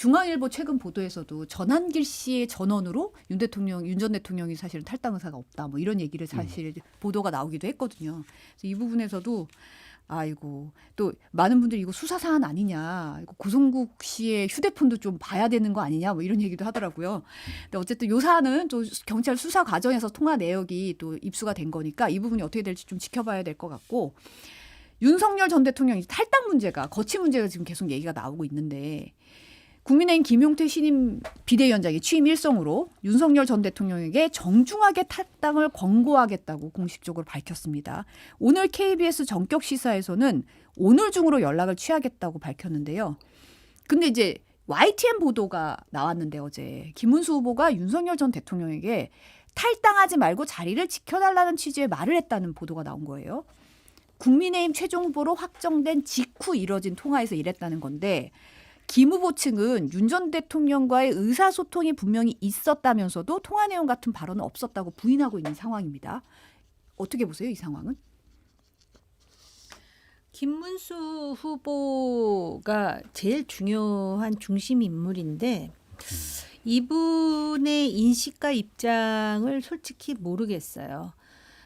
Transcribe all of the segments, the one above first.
중앙일보 최근 보도에서도 전한길 씨의 전원으로 윤 전 대통령이 사실은 탈당 의사가 없다. 뭐 이런 얘기를 사실 보도가 나오기도 했거든요. 그래서 이 부분에서도 아이고 또 많은 분들이 이거 수사 사안 아니냐, 이거 고성국 씨의 휴대폰도 좀 봐야 되는 거 아니냐, 뭐 이런 얘기도 하더라고요. 근데 어쨌든 요 사안은 또 경찰 수사 과정에서 통화 내역이 또 입수가 된 거니까 이 부분이 어떻게 될지 좀 지켜봐야 될 것 같고, 윤석열 전 대통령이 탈당 문제가 거취 문제가 지금 계속 얘기가 나오고 있는데 국민의힘 김용태 신임 비대위원장이 취임 일성으로 윤석열 전 대통령에게 정중하게 탈당을 권고하겠다고 공식적으로 밝혔습니다. 오늘 KBS 전격 시사에서는 오늘 중으로 연락을 취하겠다고 밝혔는데요. 근데 이제 YTN 보도가 나왔는데 어제 김문수 후보가 윤석열 전 대통령에게 탈당하지 말고 자리를 지켜달라는 취지의 말을 했다는 보도가 나온 거예요. 국민의힘 최종 후보로 확정된 직후 이뤄진 통화에서 이랬다는 건데, 김 후보 측은 윤 전 대통령과의 의사소통이 분명히 있었다면서도 통화 내용 같은 발언은 없었다고 부인하고 있는 상황입니다. 어떻게 보세요, 이 상황은? 김문수 후보가 제일 중요한 중심 인물인데 이분의 인식과 입장을 솔직히 모르겠어요.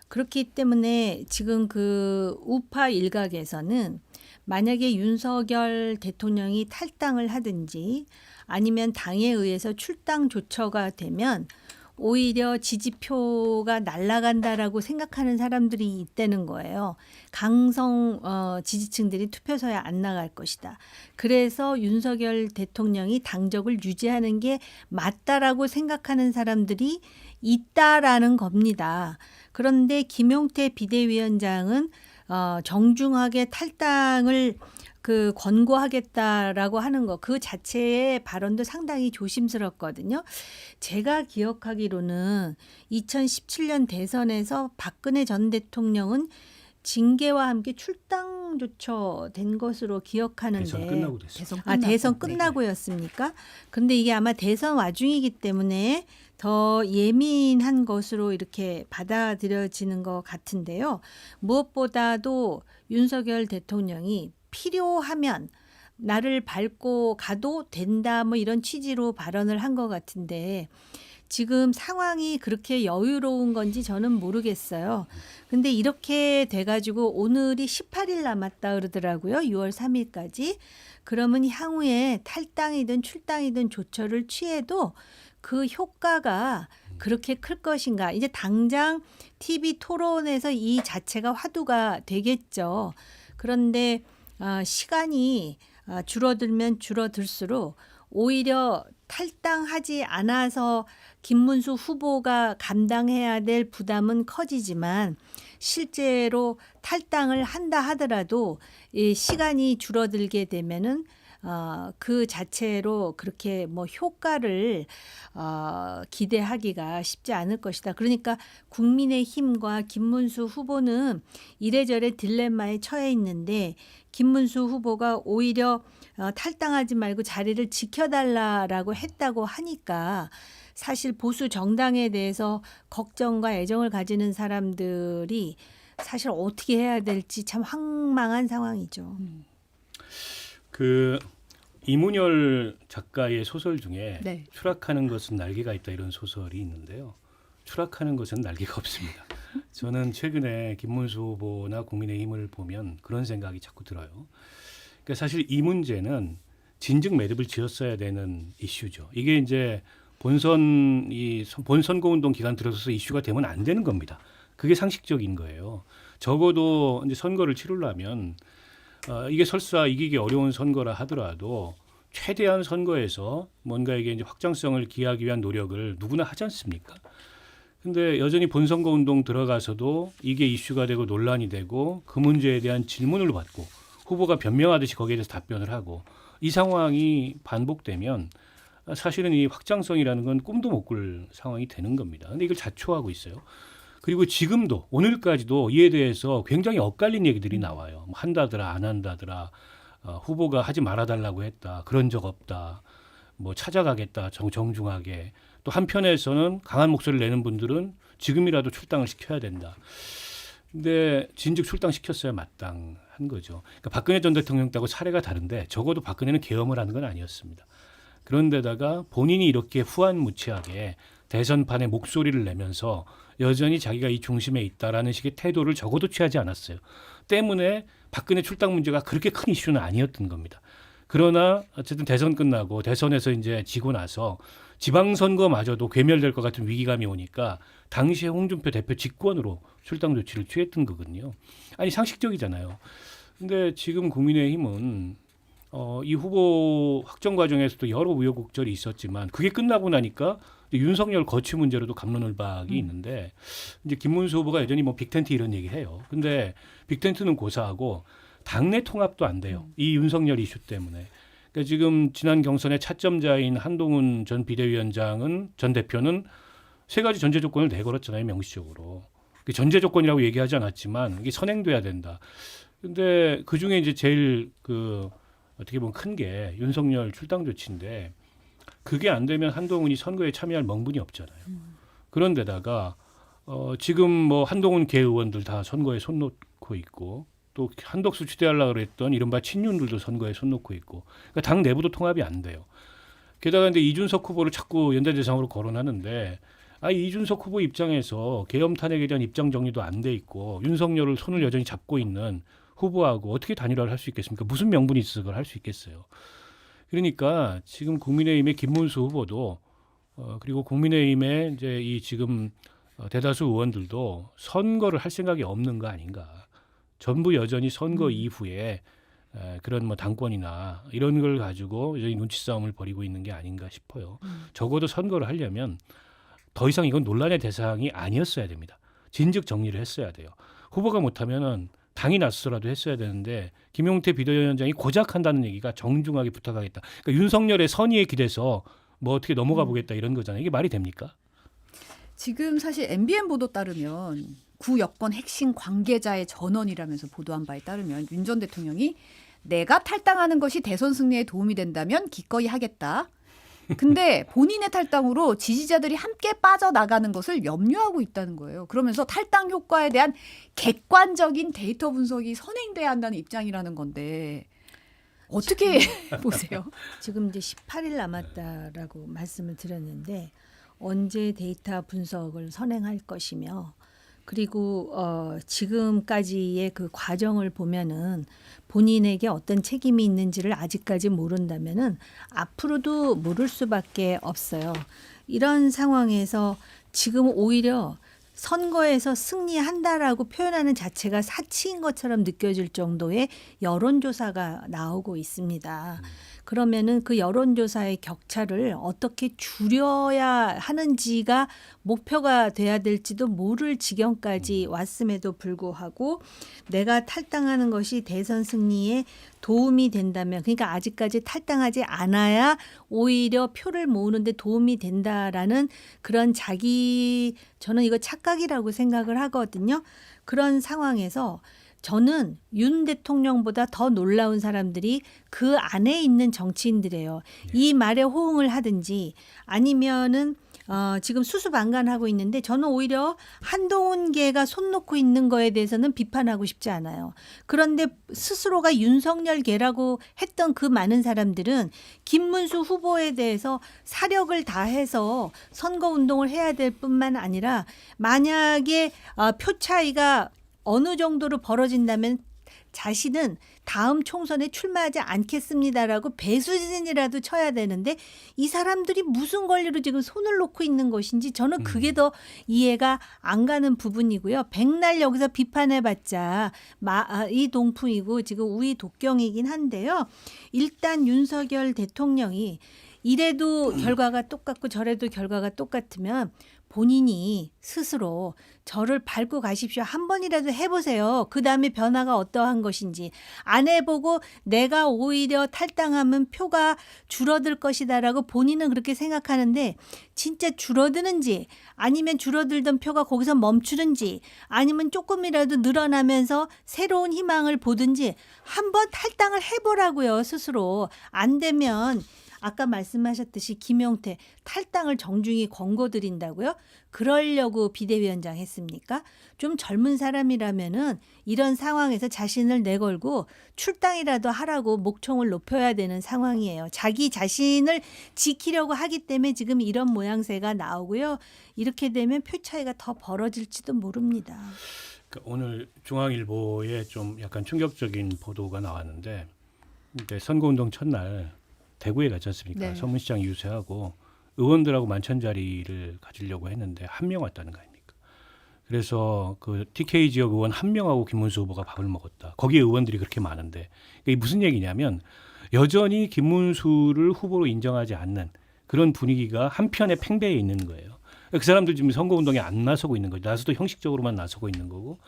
그렇기 때문에 지금 그 우파 일각에서는 만약에 윤석열 대통령이 탈당을 하든지 아니면 당에 의해서 출당 조처가 되면 오히려 지지표가 날아간다라고 생각하는 사람들이 있다는 거예요. 강성 지지층들이 투표소에 안 나갈 것이다. 그래서 윤석열 대통령이 당적을 유지하는 게 맞다라고 생각하는 사람들이 있다라는 겁니다. 그런데 김용태 비대위원장은 정중하게 탈당을 권고하겠다라고 하는 거, 그 자체의 발언도 상당히 조심스럽거든요. 제가 기억하기로는 2017년 대선에서 박근혜 전 대통령은 징계와 함께 출당 조처된 것으로 기억하는데, 대선 끝나고 됐어요. 대선 끝나고였습니까? 근데 이게 아마 대선 와중이기 때문에 더 예민한 것으로 이렇게 받아들여지는 것 같은데요. 무엇보다도 윤석열 대통령이 필요하면 나를 밟고 가도 된다, 뭐 이런 취지로 발언을 한 것 같은데 지금 상황이 그렇게 여유로운 건지 저는 모르겠어요. 근데 이렇게 돼가지고 오늘이 18일 남았다 그러더라고요. 6월 3일까지. 그러면 향후에 탈당이든 출당이든 조처를 취해도 그 효과가 그렇게 클 것인가. 이제 당장 TV 토론에서 이 자체가 화두가 되겠죠. 그런데 시간이 줄어들면 줄어들수록 오히려 탈당하지 않아서 김문수 후보가 감당해야 될 부담은 커지지만 실제로 탈당을 한다 하더라도 이 시간이 줄어들게 되면은 그 자체로 그렇게 뭐 효과를 기대하기가 쉽지 않을 것이다. 그러니까 국민의힘과 김문수 후보는 이래저래 딜레마에 처해 있는데 김문수 후보가 오히려 탈당하지 말고 자리를 지켜달라라고 했다고 하니까 사실 보수 정당에 대해서 걱정과 애정을 가지는 사람들이 사실 어떻게 해야 될지 참 황망한 상황이죠. 이문열 작가의 소설 중에 네. 추락하는 것은 날개가 있다, 이런 소설이 있는데요. 추락하는 것은 날개가 없습니다. 저는 최근에 김문수 후보나 국민의힘을 보면 그런 생각이 자꾸 들어요. 그러니까 사실 이 문제는 진즉 매듭을 지었어야 되는 이슈죠. 이게 이제 본선거운동 기간 들어서서 이슈가 되면 안 되는 겁니다. 그게 상식적인 거예요. 적어도 이제 선거를 치르려면 이게 설사 이기기 어려운 선거라 하더라도 최대한 선거에서 뭔가에게 이제 확장성을 기하기 위한 노력을 누구나 하지 않습니까? 근데 여전히 본선거 운동 들어가서도 이게 이슈가 되고 논란이 되고 그 문제에 대한 질문을 받고 후보가 변명하듯이 거기에 대해서 답변을 하고 이 상황이 반복되면 사실은 이 확장성이라는 건 꿈도 못 꿀 상황이 되는 겁니다. 근데 이걸 자초하고 있어요. 그리고 지금도 오늘까지도 이에 대해서 굉장히 엇갈린 얘기들이 나와요. 뭐 한다더라 안 한다더라, 후보가 하지 말아달라고 했다, 그런 적 없다, 뭐 찾아가겠다 정중하게. 또 한편에서는 강한 목소리를 내는 분들은 지금이라도 출당을 시켜야 된다. 근데 진즉 출당시켰어야 마땅한 거죠. 그러니까 박근혜 전 대통령 때하고 사례가 다른데 적어도 박근혜는 계엄을 하는 건 아니었습니다. 그런데다가 본인이 이렇게 후한무치하게 대선판에 목소리를 내면서 여전히 자기가 이 중심에 있다라는 식의 태도를 적어도 취하지 않았어요. 때문에 박근혜 출당 문제가 그렇게 큰 이슈는 아니었던 겁니다. 그러나 어쨌든 대선 끝나고 대선에서 이제 지고 나서 지방선거마저도 괴멸될 것 같은 위기감이 오니까 당시에 홍준표 대표 직권으로 출당 조치를 취했던 거거든요. 아니 상식적이잖아요. 근데 지금 국민의힘은 이 후보 확정 과정에서도 여러 우여곡절이 있었지만 그게 끝나고 나니까 윤석열 거취 문제로도 갑론을박이 있는데 이제 김문수 후보가 여전히 뭐 빅텐트 이런 얘기해요. 근데 빅텐트는 고사하고 당내 통합도 안 돼요. 이 윤석열 이슈 때문에. 그러니까 지금 지난 경선의 차점자인 한동훈 전 비대위원장은 전 대표는 세 가지 전제 조건을 내걸었잖아요, 명시적으로. 전제 조건이라고 얘기하지 않았지만 이게 선행돼야 된다. 근데 그 중에 이제 제일 어떻게 보면 큰 게 윤석열 출당 조치인데 그게 안 되면 한동훈이 선거에 참여할 명분이 없잖아요. 그런데다가 지금 뭐 한동훈 계 의원들 다 선거에 손 놓고 있고 또 한덕수 추대하려고 그랬던 이른바 친윤들도 선거에 손 놓고 있고 그러니까 당 내부도 통합이 안 돼요. 게다가 근데 이준석 후보를 자꾸 연대 대상으로 거론하는데 이준석 후보 입장에서 계엄 탄핵에 대한 입장 정리도 안 돼 있고 윤석열을 손을 여전히 잡고 있는 후보하고 어떻게 단일화를 할 수 있겠습니까? 무슨 명분이 있어서 그걸 할 수 있겠어요. 그러니까 지금 국민의힘의 김문수 후보도 그리고 국민의힘의 이제 이 지금 대다수 의원들도 선거를 할 생각이 없는 거 아닌가. 전부 여전히 선거 이후에 그런 뭐 당권이나 이런 걸 가지고 여전히 눈치 싸움을 벌이고 있는 게 아닌가 싶어요. 적어도 선거를 하려면 더 이상 이건 논란의 대상이 아니었어야 됩니다. 진즉 정리를 했어야 돼요. 후보가 못하면은 당이 나서서라도 했어야 되는데 김용태 비대위원장이 고작 한다는 얘기가 정중하게 부탁하겠다. 그러니까 윤석열의 선의에 기대서 뭐 어떻게 넘어가 보겠다 이런 거잖아요. 이게 말이 됩니까? 지금 사실 MBN 보도 따르면 구 여권 핵심 관계자의 전원이라면서 보도한 바에 따르면 윤 전 대통령이 내가 탈당하는 것이 대선 승리에 도움이 된다면 기꺼이 하겠다. 근데 본인의 탈당으로 지지자들이 함께 빠져나가는 것을 염려하고 있다는 거예요. 그러면서 탈당 효과에 대한 객관적인 데이터 분석이 선행돼야 한다는 입장이라는 건데 어떻게 보세요? 지금 이제 18일 남았다라고 말씀을 드렸는데 언제 데이터 분석을 선행할 것이며 그리고 지금까지의 그 과정을 보면은 본인에게 어떤 책임이 있는지를 아직까지 모른다면은 앞으로도 모를 수밖에 없어요. 이런 상황에서 지금 오히려 선거에서 승리한다라고 표현하는 자체가 사치인 것처럼 느껴질 정도의 여론조사가 나오고 있습니다. 그러면은 그 여론조사의 격차를 어떻게 줄여야 하는지가 목표가 돼야 될지도 모를 지경까지 왔음에도 불구하고 내가 탈당하는 것이 대선 승리에 도움이 된다면 그러니까 아직까지 탈당하지 않아야 오히려 표를 모으는데 도움이 된다라는 그런 저는 이거 착각이라고 생각을 하거든요. 그런 상황에서 저는 윤 대통령보다 더 놀라운 사람들이 그 안에 있는 정치인들이에요. 이 말에 호응을 하든지 아니면은 지금 수수방관하고 있는데 저는 오히려 한동훈계가 손 놓고 있는 거에 대해서는 비판하고 싶지 않아요. 그런데 스스로가 윤석열계라고 했던 그 많은 사람들은 김문수 후보에 대해서 사력을 다해서 선거운동을 해야 될 뿐만 아니라 만약에 표 차이가 어느 정도로 벌어진다면 자신은 다음 총선에 출마하지 않겠습니다라고 배수진이라도 쳐야 되는데 이 사람들이 무슨 권리로 지금 손을 놓고 있는 것인지 저는 그게 더 이해가 안 가는 부분이고요. 백날 여기서 비판해봤자 이동풍이고 지금 우이독경이긴 한데요. 일단 윤석열 대통령이 이래도 결과가 똑같고 저래도 결과가 똑같으면 본인이 스스로 저를 밟고 가십시오. 한 번이라도 해보세요. 그다음에 변화가 어떠한 것인지. 안 해보고 내가 오히려 탈당하면 표가 줄어들 것이다라고 본인은 그렇게 생각하는데 진짜 줄어드는지 아니면 줄어들던 표가 거기서 멈추는지 아니면 조금이라도 늘어나면서 새로운 희망을 보든지 한번 탈당을 해보라고요. 스스로. 안 되면 아까 말씀하셨듯이 김용태 탈당을 정중히 권고드린다고요? 그러려고 비대위원장 했습니까? 좀 젊은 사람이라면은 이런 상황에서 자신을 내걸고 출당이라도 하라고 목청을 높여야 되는 상황이에요. 자기 자신을 지키려고 하기 때문에 지금 이런 모양새가 나오고요. 이렇게 되면 표 차이가 더 벌어질지도 모릅니다. 그러니까 오늘 중앙일보에 좀 약간 충격적인 보도가 나왔는데 선거운동 첫날 대구에 갔지 않습니까? 네. 서문시장 유세하고 의원들하고 만찬자리를 가지려고 했는데 한 명 왔다는 거 아닙니까? 그래서 그 TK 지역 의원 한 명하고 김문수 후보가 밥을 먹었다. 거기에 의원들이 그렇게 많은데 이게 무슨 얘기냐면 여전히 김문수를 후보로 인정하지 않는 그런 분위기가 한편에 팽배해 있는 거예요. 그 사람들 지금 선거운동에 안 나서고 있는 거죠. 나서도 형식적으로만 나서고 있는 거고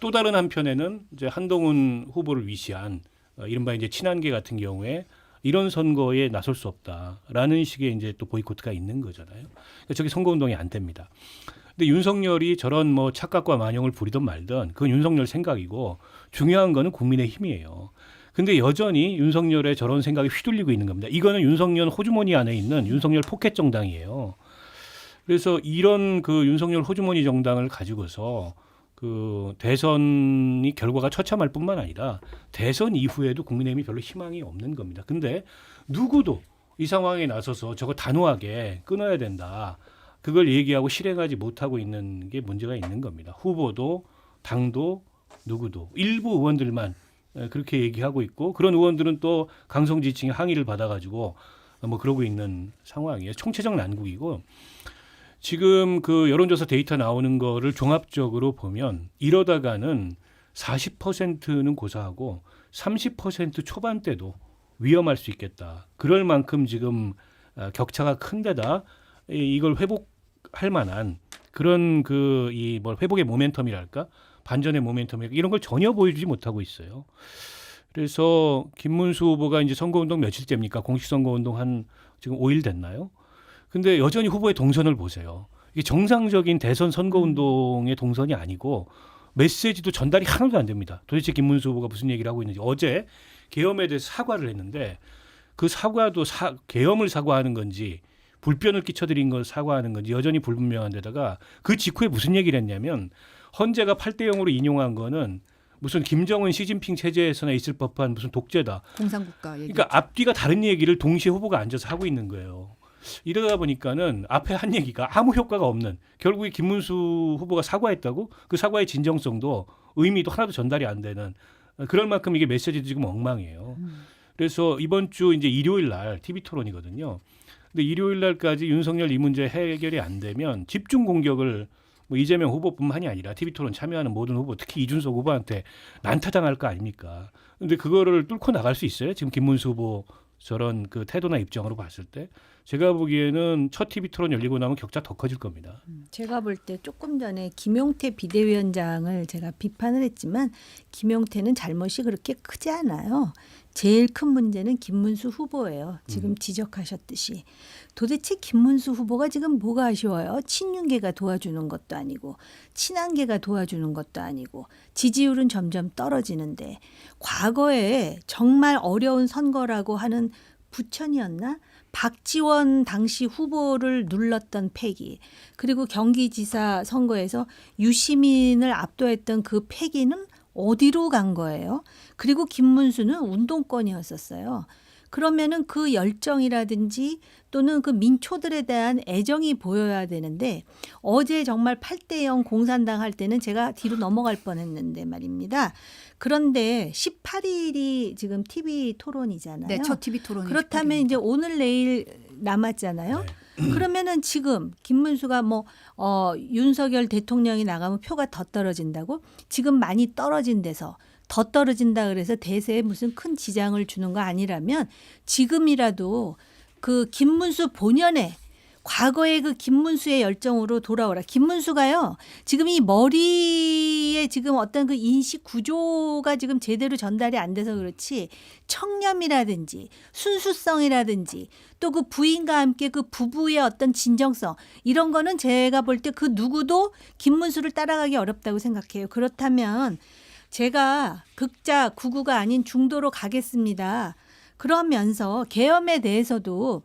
또 다른 한편에는 이제 한동훈 후보를 위시한 이른바 이제 친한계 같은 경우에 이런 선거에 나설 수 없다라는 식의 이제 또 보이콧가 있는 거잖아요. 그러니까 저게 선거운동이 안 됩니다. 근데 윤석열이 저런 뭐 착각과 만용을 부리든 말든 그건 윤석열 생각이고 중요한 거는 국민의 힘이에요. 근데 여전히 윤석열의 저런 생각이 휘둘리고 있는 겁니다. 이거는 윤석열 호주머니 안에 있는 윤석열 포켓 정당이에요. 그래서 이런 그 윤석열 호주머니 정당을 가지고서 그 대선이 결과가 처참할 뿐만 아니라 대선 이후에도 국민의힘이 별로 희망이 없는 겁니다. 근데 누구도 이 상황에 나서서 저거 단호하게 끊어야 된다. 그걸 얘기하고 실행하지 못하고 있는 게 문제가 있는 겁니다. 후보도 당도 누구도 일부 의원들만 그렇게 얘기하고 있고 그런 의원들은 또 강성 지층의 항의를 받아가지고 뭐 그러고 있는 상황이에요. 총체적 난국이고 지금 그 여론조사 데이터 나오는 거를 종합적으로 보면 이러다가는 40%는 고사하고 30% 초반대도 위험할 수 있겠다. 그럴 만큼 지금 격차가 큰 데다 이걸 회복할 만한 그런 그 이 뭘 회복의 모멘텀이랄까? 반전의 모멘텀이랄까? 이런 걸 전혀 보여주지 못하고 있어요. 그래서 김문수 후보가 이제 선거운동 며칠째입니까? 공식 선거운동 한 지금 5일 됐나요? 근데 여전히 후보의 동선을 보세요. 이게 정상적인 대선 선거운동의 동선이 아니고 메시지도 전달이 하나도 안 됩니다. 도대체 김문수 후보가 무슨 얘기를 하고 있는지. 어제 계엄에 대해서 사과를 했는데 그 사과도 계엄을 사과하는 건지 불변을 끼쳐드린 걸 사과하는 건지 여전히 불분명한 데다가 그 직후에 무슨 얘기를 했냐면 헌재가 8대0으로 인용한 거는 무슨 김정은 시진핑 체제에서나 있을 법한 무슨 독재다. 공산국가 얘기. 그러니까 앞뒤가 다른 얘기를 동시에 후보가 앉아서 하고 있는 거예요. 이러다 보니까는 앞에 한 얘기가 아무 효과가 없는 결국에 김문수 후보가 사과했다고 그 사과의 진정성도 의미도 하나도 전달이 안 되는 그럴 만큼 이게 메시지도 지금 엉망이에요. 그래서 이번 주 이제 일요일 날 TV 토론이거든요. 근데 일요일 날까지 윤석열 이 문제 해결이 안 되면 집중 공격을 뭐 이재명 후보뿐만이 아니라 TV 토론 참여하는 모든 후보 특히 이준석 후보한테 난타당할 거 아닙니까? 근데 그거를 뚫고 나갈 수 있어요? 지금 김문수 후보 저런 그 태도나 입장으로 봤을 때 제가 보기에는 첫 TV 토론 열리고 나면 격차 더 커질 겁니다. 제가 볼 때 조금 전에 김용태 비대위원장을 제가 비판을 했지만 김용태는 잘못이 그렇게 크지 않아요. 제일 큰 문제는 김문수 후보예요. 지금 지적하셨듯이. 도대체 김문수 후보가 지금 뭐가 아쉬워요? 친윤계가 도와주는 것도 아니고 친한계가 도와주는 것도 아니고 지지율은 점점 떨어지는데 과거에 정말 어려운 선거라고 하는 부천이었나? 박지원 당시 후보를 눌렀던 패기 그리고 경기지사 선거에서 유시민을 압도했던 그 패기는 어디로 간 거예요? 그리고 김문수는 운동권이었었어요. 그러면은 그 열정이라든지 또는 그 민초들에 대한 애정이 보여야 되는데 어제 정말 8대0 공산당 할 때는 제가 뒤로 넘어갈 뻔했는데 말입니다. 그런데 18일이 지금 TV 토론이잖아요. 네, 첫 TV 토론이. 그렇다면 이제 오늘 내일 남았잖아요. 네. 그러면은 지금 김문수가 뭐 윤석열 대통령이 나가면 표가 더 떨어진다고 지금 많이 떨어진 데서 더 떨어진다 그래서 대세에 무슨 큰 지장을 주는 거 아니라면 지금이라도 그 김문수 본연의 과거의 그 김문수의 열정으로 돌아오라. 김문수가요. 지금 이 머리에 지금 어떤 그 인식 구조가 지금 제대로 전달이 안 돼서 그렇지 청렴이라든지 순수성이라든지 또 그 부인과 함께 그 부부의 어떤 진정성 이런 거는 제가 볼 때 그 누구도 김문수를 따라가기 어렵다고 생각해요. 그렇다면 제가 극자 구구가 아닌 중도로 가겠습니다. 그러면서 계엄에 대해서도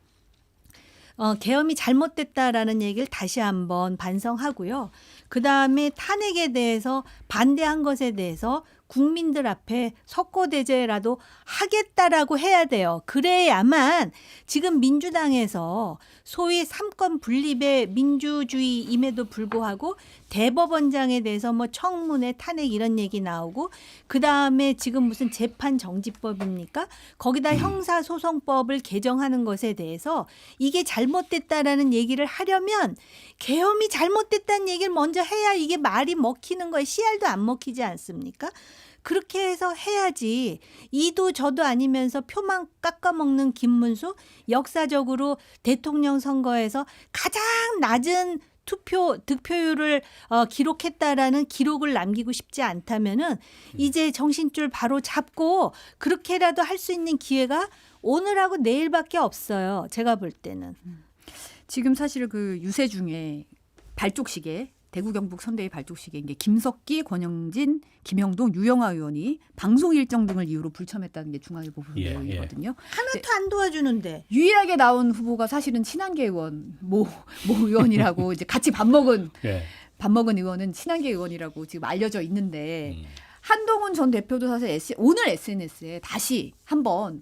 계엄이 잘못됐다라는 얘기를 다시 한번 반성하고요. 그다음에 탄핵에 대해서 반대한 것에 대해서 국민들 앞에 석고대죄라도 하겠다라고 해야 돼요. 그래야만 지금 민주당에서 소위 삼권 분립의 민주주의임에도 불구하고 대법원장에 대해서 뭐 청문회 탄핵 이런 얘기 나오고 그다음에 지금 무슨 재판 정지법입니까? 거기다 형사소송법을 개정하는 것에 대해서 이게 잘못됐다라는 얘기를 하려면 계엄이 잘못됐다는 얘기를 먼저 해야 이게 말이 먹히는 거예요. 씨알도 안 먹히지 않습니까? 그렇게 해서 해야지 이도 저도 아니면서 표만 깎아먹는 김문수 역사적으로 대통령 선거에서 가장 낮은 득표율을 기록했다라는 기록을 남기고 싶지 않다면은 이제 정신줄 바로 잡고 그렇게라도 할 수 있는 기회가 오늘하고 내일밖에 없어요. 제가 볼 때는. 지금 사실 그 유세 중에 발족식에 대구 경북 선대위 발족식에 이게 김석기, 권영진, 김영동, 유영아 의원이 방송 일정 등을 이유로 불참했다는 게 중앙일보 보도 예, 내용이거든요. 하나도 안 도와주는데. 유일하게 나온 후보가 사실은 친한계 의원 모 의원이라고 이제 같이 밥 먹은 의원은 친한계 의원이라고 지금 알려져 있는데 한동훈 전 대표도 사실 오늘 SNS에 다시 한번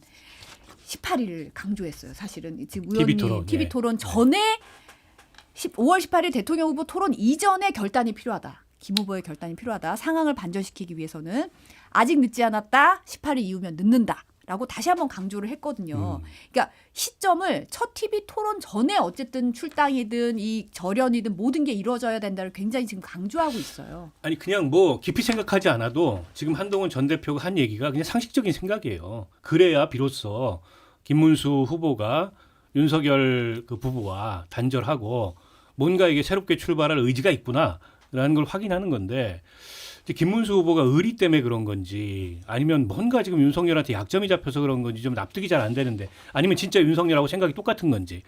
18일을 강조했어요. 사실은 지금 의원이 TV 토론 전에 5월 18일 대통령 후보 토론 이전에 결단이 필요하다. 김 후보의 결단이 필요하다. 상황을 반전시키기 위해서는 아직 늦지 않았다. 18일 이후면 늦는다. 라고 다시 한번 강조를 했거든요. 그러니까 시점을 첫 TV 토론 전에 어쨌든 출당이든 이 절연이든 모든 게 이루어져야 된다를 굉장히 지금 강조하고 있어요. 아니 그냥 뭐 깊이 생각하지 않아도 지금 한동훈 전 대표가 한 얘기가 그냥 상식적인 생각이에요. 그래야 비로소 김문수 후보가 윤석열 그 부부와 단절하고 뭔가 이게 새롭게 출발할 의지가 있구나라는 걸 확인하는 건데 김문수 후보가 의리 때문에 그런 건지 아니면 뭔가 지금 윤석열한테 약점이 잡혀서 그런 건지 좀 납득이 잘 안 되는데 아니면 진짜 윤석열하고 생각이 똑같은 건지.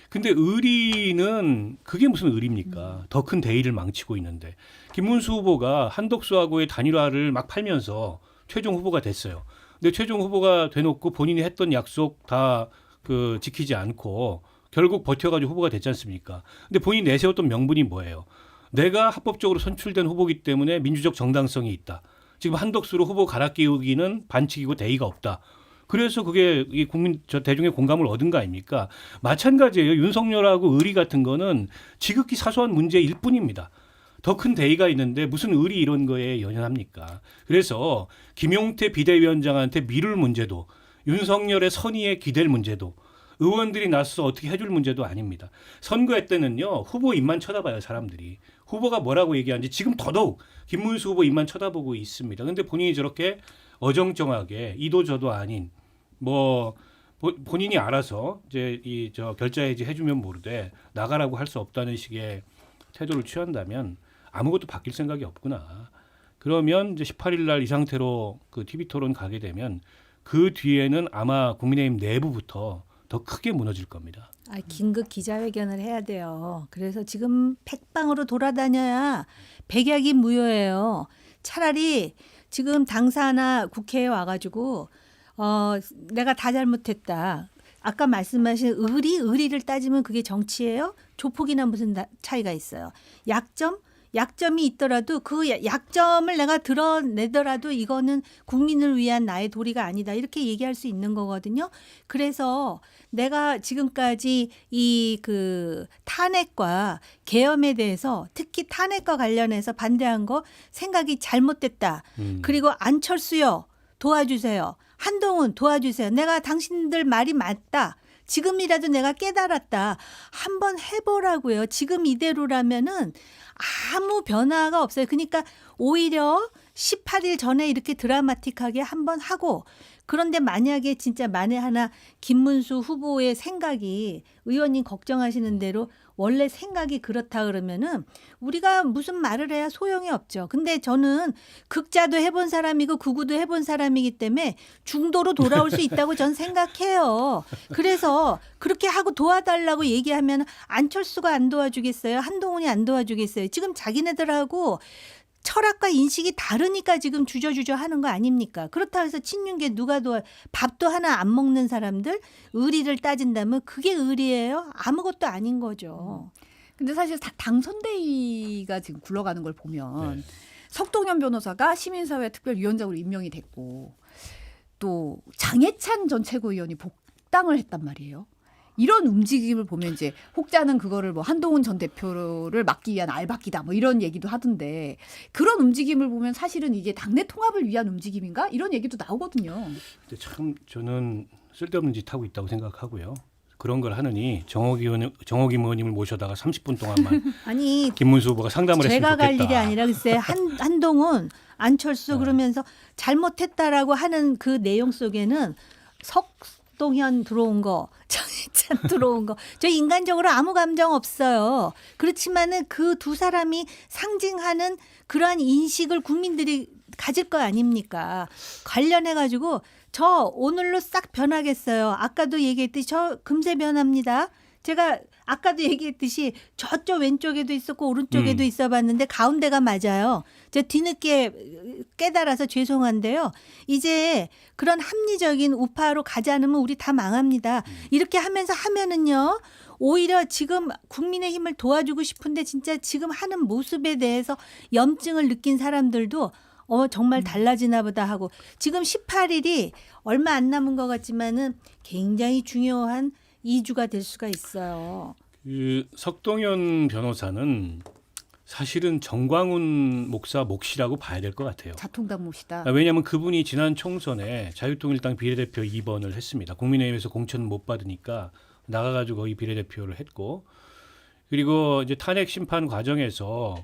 근데 의리는 그게 무슨 의리입니까? 더 큰 대의를 망치고 있는데 김문수 후보가 한덕수하고의 단일화를 막 팔면서 최종 후보가 됐어요. 근데 최종 후보가 돼놓고 본인이 했던 약속 다 그 지키지 않고 결국 버텨가지고 후보가 됐지 않습니까? 근데 본인이 내세웠던 명분이 뭐예요? 내가 합법적으로 선출된 후보이기 때문에 민주적 정당성이 있다. 지금 한덕수로 후보 갈아 끼우기는 반칙이고 대의가 없다. 그래서 그게 이 국민 대중의 공감을 얻은 거 아닙니까? 마찬가지예요. 윤석열하고 의리 같은 거는 지극히 사소한 문제일 뿐입니다. 더 큰 대의가 있는데 무슨 의리 이런 거에 연연합니까? 그래서 김용태 비대위원장한테 미룰 문제도 윤석열의 선의에 기댈 문제도 의원들이 나서서 어떻게 해줄 문제도 아닙니다. 선거할 때는요. 후보 입만 쳐다봐요. 사람들이. 후보가 뭐라고 얘기하는지 지금 더더욱 김문수 후보 입만 쳐다보고 있습니다. 그런데 본인이 저렇게 어정쩡하게 이도 저도 아닌 뭐 본인이 알아서 이제 저 결자 해지 해주면 모르되 나가라고 할 수 없다는 식의 태도를 취한다면 아무것도 바뀔 생각이 없구나. 그러면 이제 18일 날 이 상태로 그 TV 토론 가게 되면 그 뒤에는 아마 국민의힘 내부부터 더 크게 무너질 겁니다. 긴급 기자회견을 해야 돼요. 그래서 지금 팩방으로 돌아다녀야 백약이 무효예요. 차라리 지금 당사나 국회에 와가지고 내가 다 잘못했다. 아까 말씀하신 의리를 따지면 그게 정치예요? 조폭이나 무슨 차이가 있어요. 약점이 있더라도 그 약점을 내가 드러내더라도 이거는 국민을 위한 나의 도리가 아니다. 이렇게 얘기할 수 있는 거거든요. 그래서 내가 지금까지 이 그 탄핵과 계엄에 대해서 특히 탄핵과 관련해서 반대한 거 생각이 잘못됐다. 그리고 안철수요. 도와주세요. 한동훈 도와주세요. 내가 당신들 말이 맞다. 지금이라도 내가 깨달았다. 한번 해보라고요. 지금 이대로라면은 아무 변화가 없어요. 그러니까 오히려 18일 전에 이렇게 드라마틱하게 한번 하고 그런데 만약에 진짜 만에 하나 김문수 후보의 생각이 의원님 걱정하시는 대로 원래 생각이 그렇다 그러면은 우리가 무슨 말을 해야 소용이 없죠. 근데 저는 극자도 해본 사람이고 극우도 해본 사람이기 때문에 중도로 돌아올 수 있다고 전 생각해요. 그래서 그렇게 하고 도와달라고 얘기하면 안철수가 안 도와주겠어요? 한동훈이 안 도와주겠어요? 지금 자기네들하고 철학과 인식이 다르니까 지금 주저주저 하는 거 아닙니까? 그렇다고 해서 친윤계 누가 도와 밥도 하나 안 먹는 사람들 의리를 따진다면 그게 의리예요? 아무것도 아닌 거죠. 근데 사실 당선대위가 지금 굴러가는 걸 보면 네. 석동현 변호사가 시민사회 특별위원장으로 임명이 됐고 또 장해찬 전 최고위원이 복당을 했단 말이에요. 이런 움직임을 보면 이제 혹자는 그거를 뭐 한동훈 전 대표를 막기 위한 알박기다 뭐 이런 얘기도 하던데 그런 움직임을 보면 사실은 이게 당내 통합을 위한 움직임인가 이런 얘기도 나오거든요. 근데 참 저는 쓸데없는 짓 하고 있다고 생각하고요. 그런 걸 하느니 정옥이 의원님을 모셔다가 30분 동안만 아니 김문수 후보가 상담을 했으면 제가 좋겠다. 갈 일이 아니라 글쎄 한동훈 안철수 네. 그러면서 잘못했다라고 하는 그 내용 속에는 석동현 들어온 거 장해찬 들어온 거 저 인간적으로 아무 감정 없어요. 그렇지만은 그 두 사람이 상징하는 그러한 인식을 국민들이 가질 거 아닙니까? 관련해 가지고 저 오늘로 싹 변하겠어요. 아까도 얘기했듯이 저 금세 변합니다. 제가 아까도 얘기했듯이 저쪽 왼쪽에도 있었고 오른쪽에도 있어 봤는데 가운데가 맞아요. 제가 뒤늦게 깨달아서 죄송한데요. 이제 그런 합리적인 우파로 가지 않으면 우리 다 망합니다. 이렇게 하면은요. 오히려 지금 국민의힘을 도와주고 싶은데 진짜 지금 하는 모습에 대해서 염증을 느낀 사람들도 정말 달라지나 보다 하고 지금 18일이 얼마 안 남은 것 같지만은 굉장히 중요한 2주가 될 수가 있어요. 그 석동현 변호사는 사실은 정광훈 목사 몫이라고 봐야 될 것 같아요. 자통당 몫이다. 왜냐하면 그분이 지난 총선에 자유통일당 비례대표 2번을 했습니다. 국민의힘에서 공천 못 받으니까 나가가지고 거기 비례대표를 했고 그리고 이제 탄핵 심판 과정에서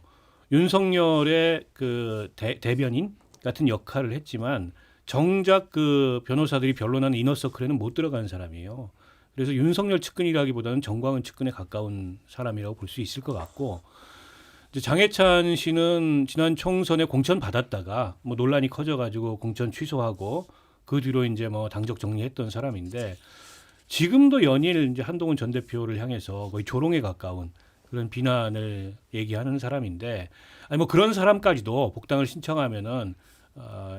윤석열의 그 대변인 같은 역할을 했지만 정작 그 변호사들이 변론하는 이너서클에는 못 들어가는 사람이에요. 그래서 윤석열 측근이라기보다는 정광훈 측근에 가까운 사람이라고 볼 수 있을 것 같고 이제 장해찬 씨는 지난 총선에 공천 받았다가 뭐 논란이 커져가지고 공천 취소하고 그 뒤로 이제 뭐 당적 정리했던 사람인데 지금도 연일 이제 한동훈 전 대표를 향해서 거의 조롱에 가까운 그런 비난을 얘기하는 사람인데 아니 뭐 그런 사람까지도 복당을 신청하면은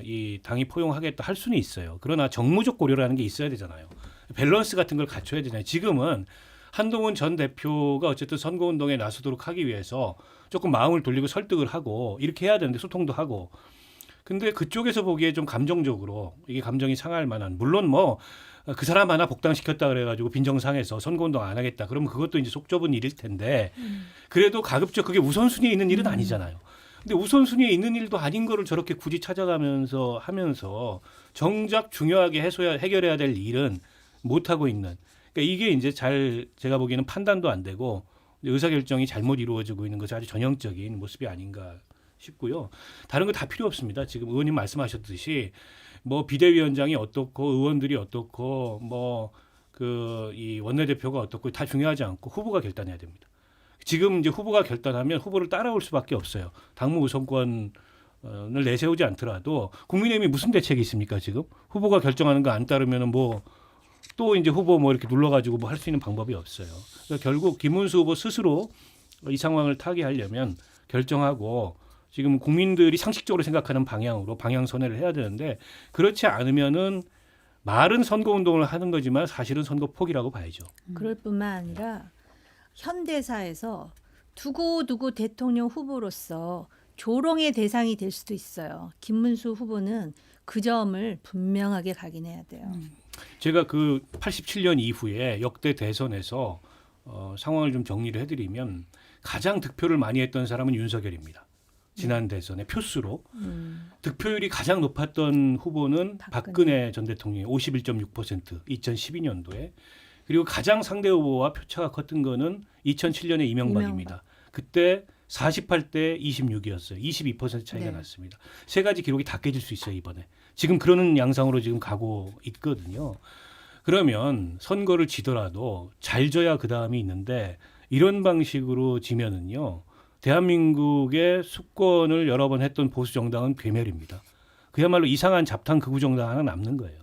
이 당이 포용하겠다 할 수는 있어요. 그러나 정무적 고려라는 게 있어야 되잖아요. 밸런스 같은 걸 갖춰야 되잖아요. 지금은 한동훈 전 대표가 어쨌든 선거운동에 나서도록 하기 위해서 조금 마음을 돌리고 설득을 하고 이렇게 해야 되는데 소통도 하고 근데 그쪽에서 보기에 좀 감정적으로 이게 감정이 상할 만한 물론 뭐 그 사람 하나 복당시켰다 그래가지고 빈정상해서 선거운동 안 하겠다 그러면 그것도 이제 속 좁은 일일 텐데 그래도 가급적 그게 우선순위에 있는 일은 아니잖아요. 근데 우선순위에 있는 일도 아닌 거를 저렇게 굳이 찾아가면서 하면서 정작 중요하게 해결해야 될 일은 못 하고 있는 그러니까 이게 이제 제가 보기에는 판단도 안 되고 의사결정이 잘못 이루어지고 있는 것이 아주 전형적인 모습이 아닌가 싶고요. 다른 거 다 필요 없습니다. 지금 의원님 말씀하셨듯이 뭐 비대위원장이 어떻고 의원들이 어떻고 뭐 그 이 원내대표가 어떻고 다 중요하지 않고 후보가 결단해야 됩니다. 지금 이제 후보가 결단하면 후보를 따라올 수밖에 없어요. 당무 우선권을 내세우지 않더라도 국민의힘이 무슨 대책이 있습니까 지금? 후보가 결정하는 거 안 따르면은 뭐 또 이제 후보 뭐 이렇게 눌러가지고 뭐 할 수 있는 방법이 없어요. 그러니까 결국 김문수 후보 스스로 이 상황을 타개하려면 결정하고 지금 국민들이 상식적으로 생각하는 방향으로 방향 선회를 해야 되는데 그렇지 않으면은 말은 선거운동을 하는 거지만 사실은 선거 포기라고 봐야죠. 그럴 뿐만 아니라 현대사에서 두고두고 대통령 후보로서 조롱의 대상이 될 수도 있어요. 김문수 후보는 그 점을 분명하게 각인해야 돼요. 제가 그 87년 이후에 역대 대선에서 상황을 좀 정리를 해드리면 가장 득표를 많이 했던 사람은 윤석열입니다. 지난 대선에 표수로 득표율이 가장 높았던 후보는 박근혜 전 대통령이 51.6% 2012년도에 그리고 가장 상대 후보와 표차가 컸던 거는 2007년에 이명박입니다. 그때 48대 26이었어요. 22% 차이가 네. 났습니다. 세 가지 기록이 다 깨질 수 있어요 이번에. 지금 그러는 양상으로 지금 가고 있거든요. 그러면 선거를 지더라도 잘 져야 그 다음이 있는데 이런 방식으로 지면은요. 대한민국의 수권을 여러 번 했던 보수 정당은 괴멸입니다. 그야말로 이상한 잡탕 극우 정당 하나 남는 거예요.